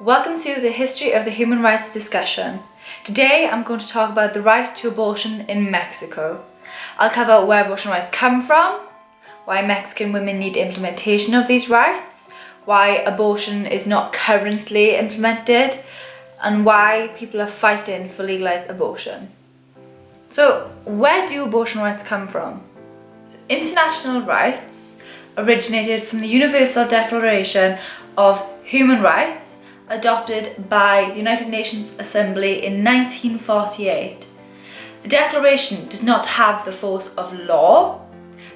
Welcome to the History of the Human Rights discussion. Today I'm going to talk about the right to abortion in Mexico. I'll cover where abortion rights come from, why Mexican women need implementation of these rights, why abortion is not currently implemented, and why people are fighting for legalized abortion. So, where do abortion rights come from? International rights originated from the Universal Declaration of Human Rights adopted by the United Nations Assembly in 1948. The Declaration does not have the force of law.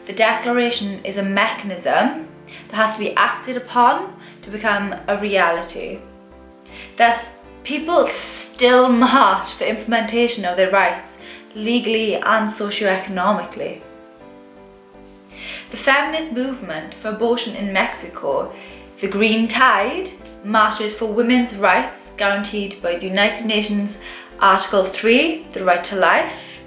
The Declaration is a mechanism that has to be acted upon to become a reality. Thus, people still march for implementation of their rights legally and socio-economically. The feminist movement for abortion in Mexico, the Green Tide, marches for women's rights guaranteed by the United Nations Article 3, the right to life,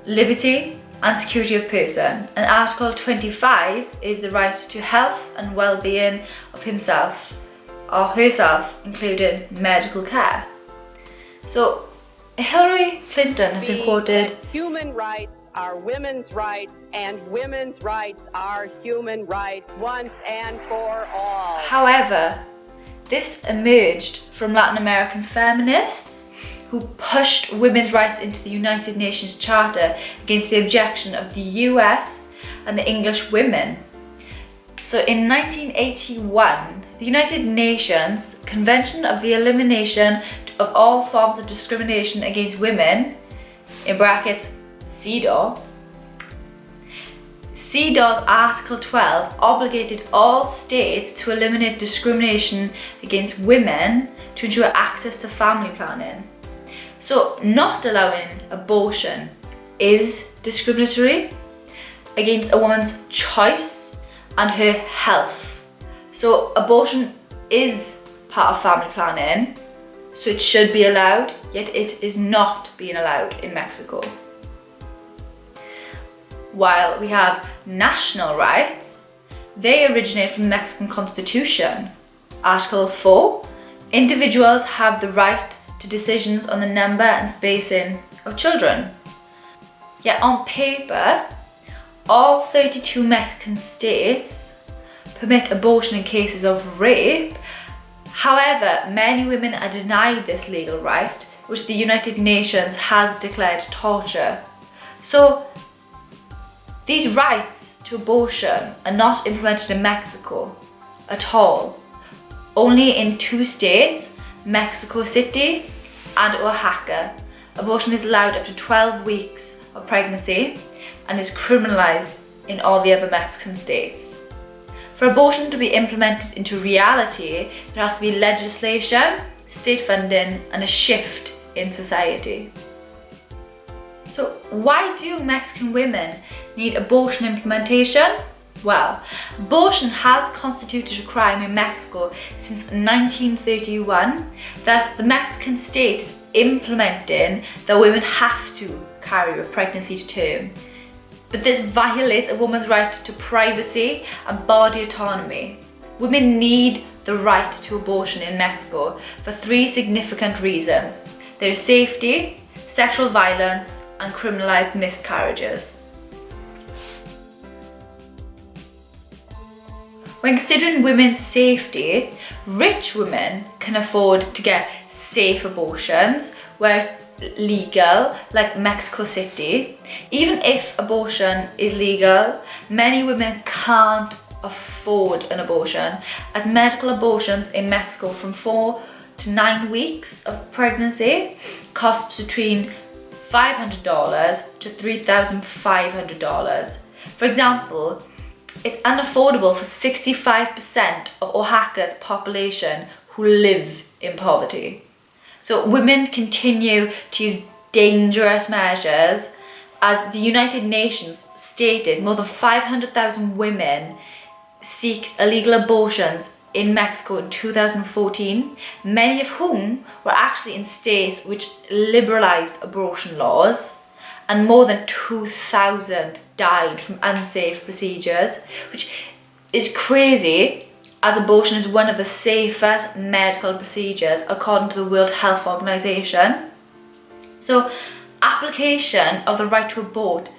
liberty and security of person, and Article 25 is the right to health and well-being of himself or herself, including medical care. So Hillary Clinton has been quoted, "Human rights are women's rights, and women's rights are human rights once and for all." However, this emerged from Latin American feminists who pushed women's rights into the United Nations Charter against the objection of the US and the English women. So in 1981, the United Nations Convention of the Elimination of All Forms of Discrimination Against Women, in brackets CEDAW's Article 12 obligated all states to eliminate discrimination against women to ensure access to family planning. So not allowing abortion is discriminatory against a woman's choice and her health. So abortion is part of family planning, so it should be allowed, yet it is not being allowed in Mexico. While we have national rights, they originate from the Mexican Constitution. Article 4, individuals have the right to decisions on the number and spacing of children. Yet on paper, all 32 Mexican states permit abortion in cases of rape. However, many women are denied this legal right, which the United Nations has declared torture. So, these rights to abortion are not implemented in Mexico at all. Only in 2 states, Mexico City and Oaxaca, abortion is allowed up to 12 weeks of pregnancy and is criminalized in all the other Mexican states. For abortion to be implemented into reality, there has to be legislation, state funding, and a shift in society. So why do Mexican women need abortion implementation? Well, abortion has constituted a crime in Mexico since 1931. Thus, the Mexican state is implementing that women have to carry a pregnancy to term. But this violates a woman's right to privacy and body autonomy. Women need the right to abortion in Mexico for 3 significant reasons: their safety, sexual violence, and criminalized miscarriages. When considering women's safety, rich women can afford to get safe abortions where it's legal, like Mexico City. Even if abortion is legal, many women can't afford an abortion, as medical abortions in Mexico from 4 to 9 weeks of pregnancy costs between $500 to $3,500. For example, it's unaffordable for 65% of Oaxaca's population who live in poverty. So women continue to use dangerous measures. As the United Nations stated, more than 500,000 women seeked illegal abortions in Mexico in 2014, many of whom were actually in states which liberalized abortion laws, and more than 2,000 died from unsafe procedures, which is crazy as abortion is one of the safest medical procedures according to the World Health Organization. So, application of the right to abort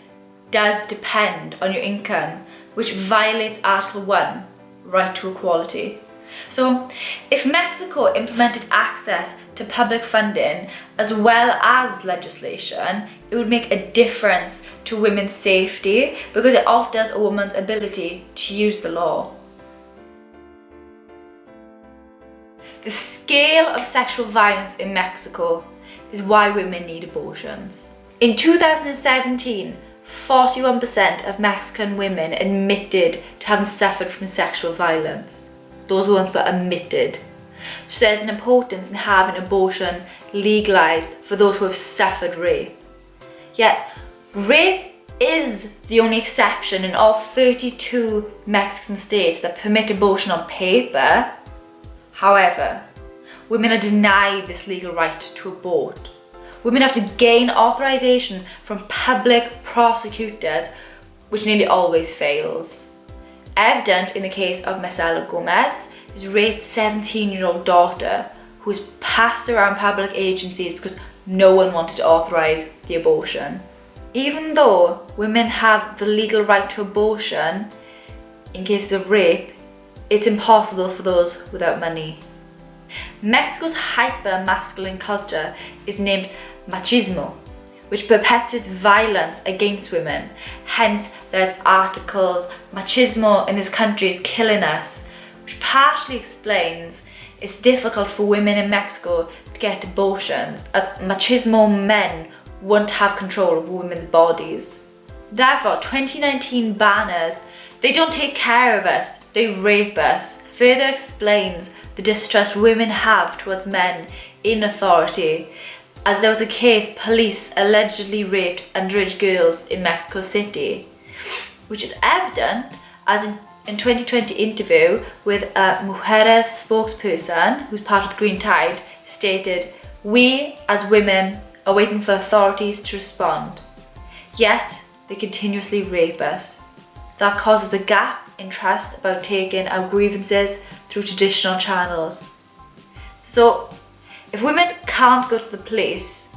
does depend on your income, which violates Article 1, right to equality. So, if Mexico implemented access to public funding as well as legislation, it would make a difference to women's safety because it alters a woman's ability to use the law. The scale of sexual violence in Mexico is why women need abortions. In 2017, 41% of Mexican women admitted to having suffered from sexual violence. Those are the ones that admitted. So there's an importance in having abortion legalised for those who have suffered rape. Yet, rape is the only exception in all 32 Mexican states that permit abortion on paper. However, women are denied this legal right to abort. Women have to gain authorization from public prosecutors, which nearly always fails. Evident in the case of Marcela Gomez, who's raped 17-year-old daughter, who was passed around public agencies because no one wanted to authorize the abortion. Even though women have the legal right to abortion, in cases of rape, it's impossible for those without money. Mexico's hyper-masculine culture is named machismo, which perpetuates violence against women. Hence, there's articles, machismo in this country is killing us, which partially explains it's difficult for women in Mexico to get abortions, as machismo men won't have control over women's bodies. Therefore, 2019 banners, they don't take care of us, they rape us, further explains the distrust women have towards men in authority, as there was a case police allegedly raped underage girls in Mexico City, which is evident as in 2020 interview with a Mujeres spokesperson who's part of the Green Tide stated, "We as women are waiting for authorities to respond, yet they continuously rape us. That causes a gap in trust about taking our grievances through traditional channels." So, if women can't go to the police,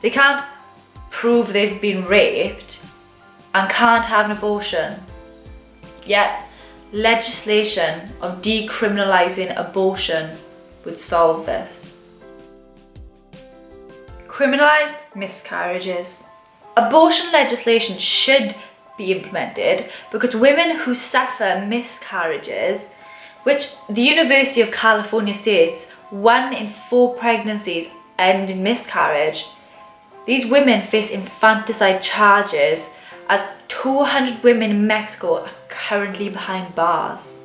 they can't prove they've been raped and can't have an abortion. Yet, legislation of decriminalising abortion would solve this. Criminalised miscarriages. Abortion legislation should be implemented because women who suffer miscarriages, which the University of California states 1 in 4 pregnancies end in miscarriage, these women face infanticide charges as 200 women in Mexico are currently behind bars.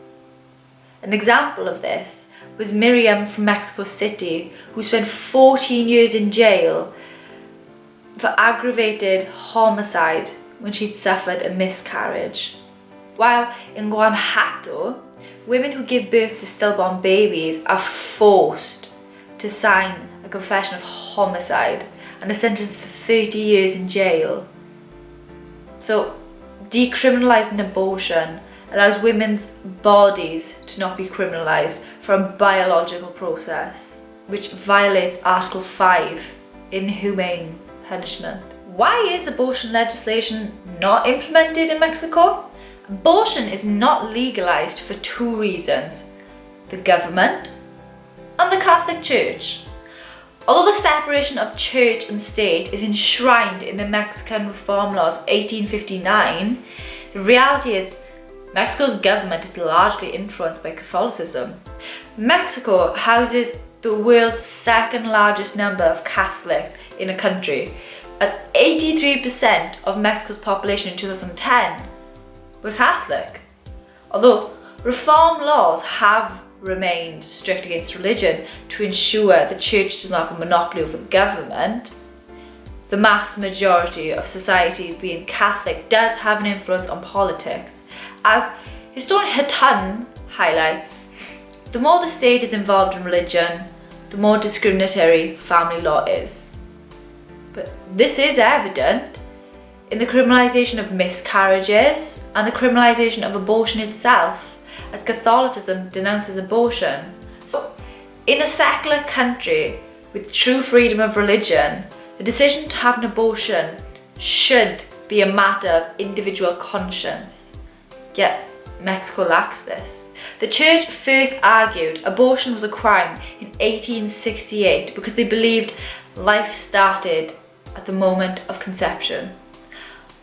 An example of this was Miriam from Mexico City, who spent 14 years in jail for aggravated homicide when she'd suffered a miscarriage. While in Guanajuato, women who give birth to stillborn babies are forced to sign a confession of homicide and are sentenced to 30 years in jail. So, decriminalising abortion allows women's bodies to not be criminalised for a biological process, which violates Article 5, inhumane punishment. Why is abortion legislation not implemented in Mexico? Abortion is not legalised for 2 reasons: the government and the Catholic Church. Although the separation of church and state is enshrined in the Mexican Reform Laws of 1859, the reality is Mexico's government is largely influenced by Catholicism. Mexico houses the world's 2nd largest number of Catholics in a country, as 83% of Mexico's population in 2010 were Catholic. Although reform laws have remained strict against religion to ensure the church does not have a monopoly over the government, the mass majority of society being Catholic does have an influence on politics. As historian Hutton highlights, the more the state is involved in religion, the more discriminatory family law is. But this is evident in the criminalisation of miscarriages and the criminalisation of abortion itself, as Catholicism denounces abortion. So, in a secular country with true freedom of religion, the decision to have an abortion should be a matter of individual conscience. Yet, Mexico lacks this. The church first argued abortion was a crime in 1868 because they believed life started at the moment of conception.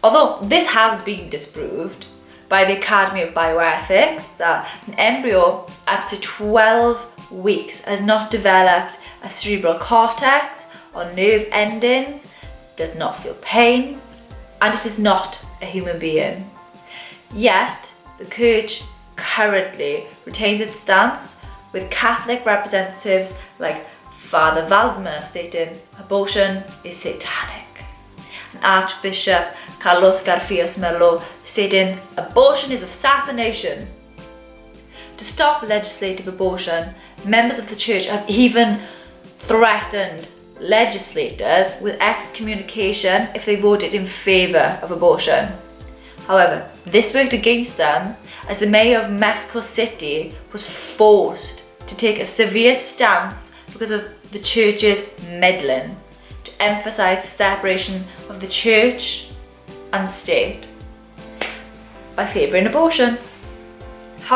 Although this has been disproved by the Academy of Bioethics that an embryo up to 12 weeks has not developed a cerebral cortex or nerve endings, does not feel pain, and it is not a human being. Yet, the church currently retains its stance, with Catholic representatives like Father Valdemar stating abortion is satanic, and Archbishop Carlos Garfias Merlo stating abortion is assassination. To stop legislative abortion, members of the church have even threatened legislators with excommunication if they voted in favour of abortion. However, this worked against them as the mayor of Mexico City was forced to take a severe stance because of the church's meddling, to emphasise the separation of the church and state by favouring abortion.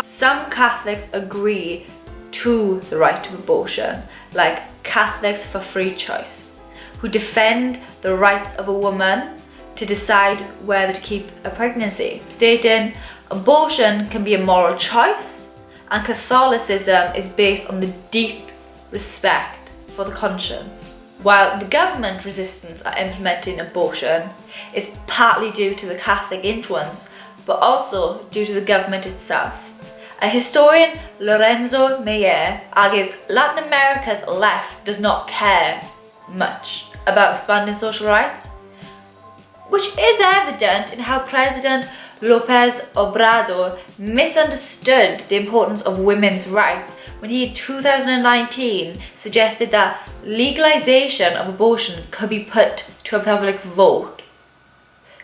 Some Catholics agree to the right of abortion, like Catholics for Free Choice, who defend the rights of a woman to decide whether to keep a pregnancy, stating abortion can be a moral choice and Catholicism is based on the deep respect for the conscience. While the government resistance at implementing abortion is partly due to the Catholic influence, but also due to the government itself. A historian, Lorenzo Meyer, argues Latin America's left does not care much about expanding social rights, which is evident in how President Lopez Obrador misunderstood the importance of women's rights when he in 2019 suggested that legalization of abortion could be put to a public vote,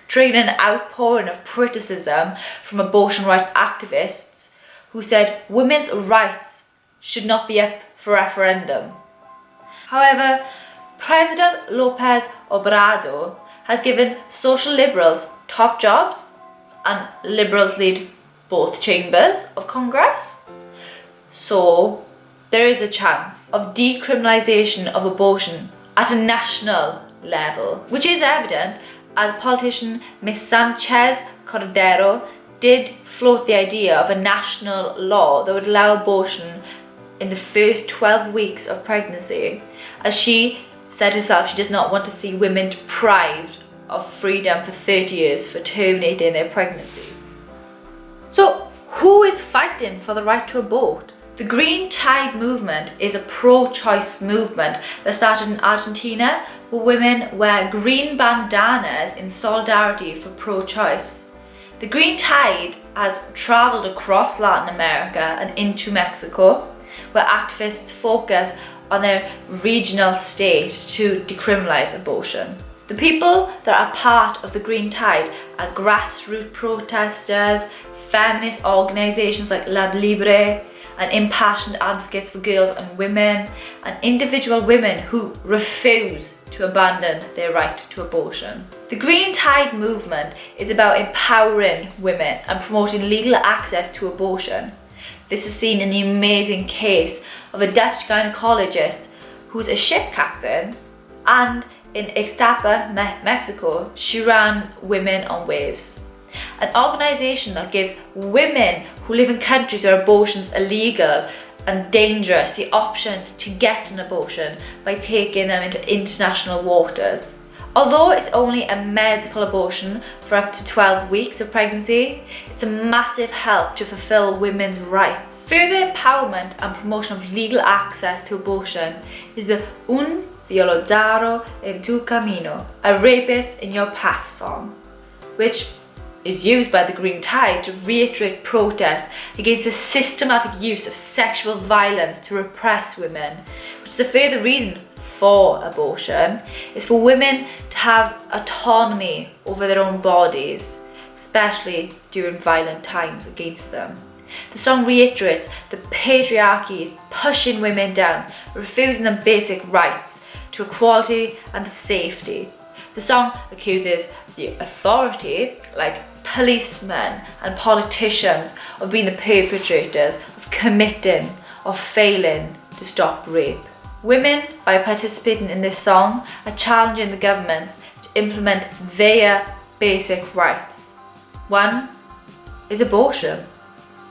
triggering an outpouring of criticism from abortion rights activists who said women's rights should not be up for referendum. However, President Lopez Obrador has given social liberals top jobs, and liberals lead both chambers of Congress. So there is a chance of decriminalisation of abortion at a national level, which is evident as politician Ms. Sanchez Cordero did float the idea of a national law that would allow abortion in the first 12 weeks of pregnancy, as she said herself she does not want to see women deprived of freedom for 30 years for terminating their pregnancy. So who is fighting for the right to abort? The Green Tide movement is a pro-choice movement that started in Argentina, where women wear green bandanas in solidarity for pro-choice. The Green Tide has travelled across Latin America and into Mexico, where activists focus on their regional state to decriminalise abortion. The people that are part of the Green Tide are grassroots protesters, feminist organisations like Lab Libre, and impassioned advocates for girls and women, and individual women who refuse to abandon their right to abortion. The Green Tide movement is about empowering women and promoting legal access to abortion. This is seen in the amazing case of a Dutch gynecologist who's a ship captain, and in Ixtapa, Mexico, she ran Women on Waves, an organisation that gives women who live in countries where abortions are illegal and dangerous the option to get an abortion by taking them into international waters. Although it's only a medical abortion for up to 12 weeks of pregnancy, it's a massive help to fulfil women's rights. Further empowerment and promotion of legal access to abortion is the Un Violodaro en tu camino, a rapist in your path song, which is used by the Green Tide to reiterate protest against the systematic use of sexual violence to repress women, which is a further reason for abortion, is for women to have autonomy over their own bodies, especially during violent times against them. The song reiterates that patriarchy is pushing women down, refusing them basic rights to equality and safety. The song accuses the authority, like policemen and politicians, of being the perpetrators, of committing or failing to stop rape. Women, by participating in this song, are challenging the governments to implement their basic rights. One is abortion.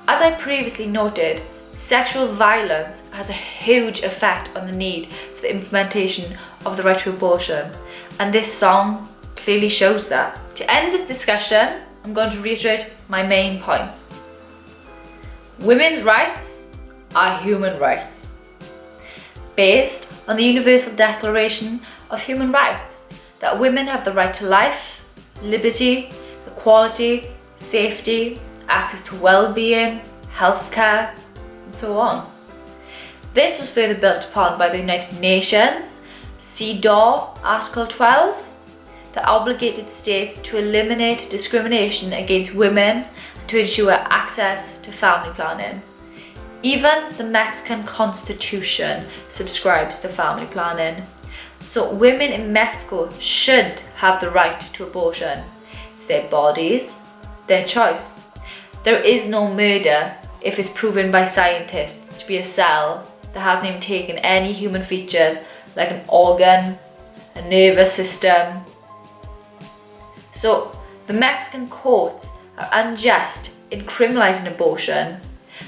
As I previously noted, sexual violence has a huge effect on the need for the implementation of the right to abortion, and this song clearly shows that. To end this discussion, I'm going to reiterate my main points. Women's rights are human rights, based on the Universal Declaration of Human Rights, that women have the right to life, liberty, equality, safety, access to well-being, healthcare, and so on. This was further built upon by the United Nations, CEDAW Article 12, that obligated states to eliminate discrimination against women and to ensure access to family planning. Even the Mexican Constitution subscribes to family planning. So women in Mexico should have the right to abortion. It's their bodies, their choice. There is no murder if it's proven by scientists to be a cell that hasn't even taken any human features like an organ, a nervous system. So the Mexican courts are unjust in criminalising abortion,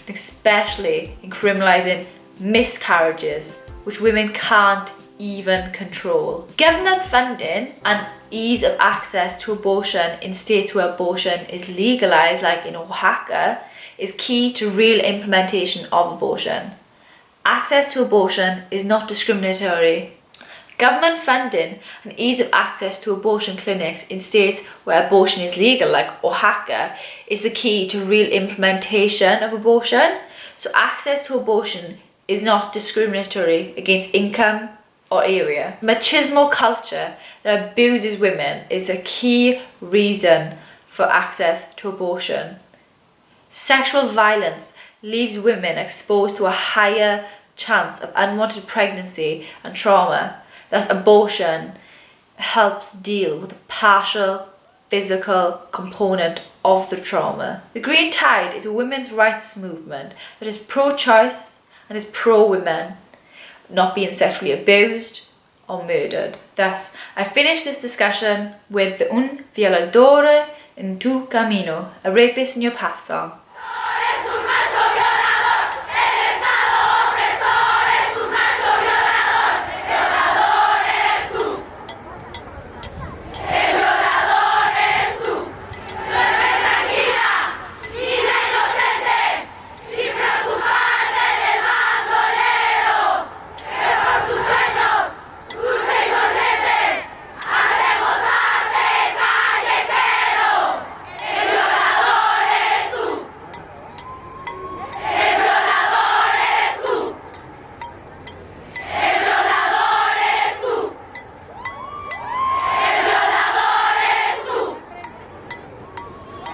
especially in criminalising miscarriages, which women can't even control. Government funding and ease of access to abortion in states where abortion is legalised, like in Oaxaca, is key to real implementation of abortion. Access to abortion is not discriminatory. Government funding and ease of access to abortion clinics in states where abortion is legal, like Oaxaca, is the key to real implementation of abortion. So access to abortion is not discriminatory against income or area. Machismo culture that abuses women is a key reason for access to abortion. Sexual violence leaves women exposed to a higher chance of unwanted pregnancy and trauma. That abortion helps deal with the partial physical component of the trauma. The Green Tide is a women's rights movement that is pro-choice and is pro-women not being sexually abused or murdered. Thus, I finish this discussion with the Un Violador en Tu Camino, a rapist in your path song.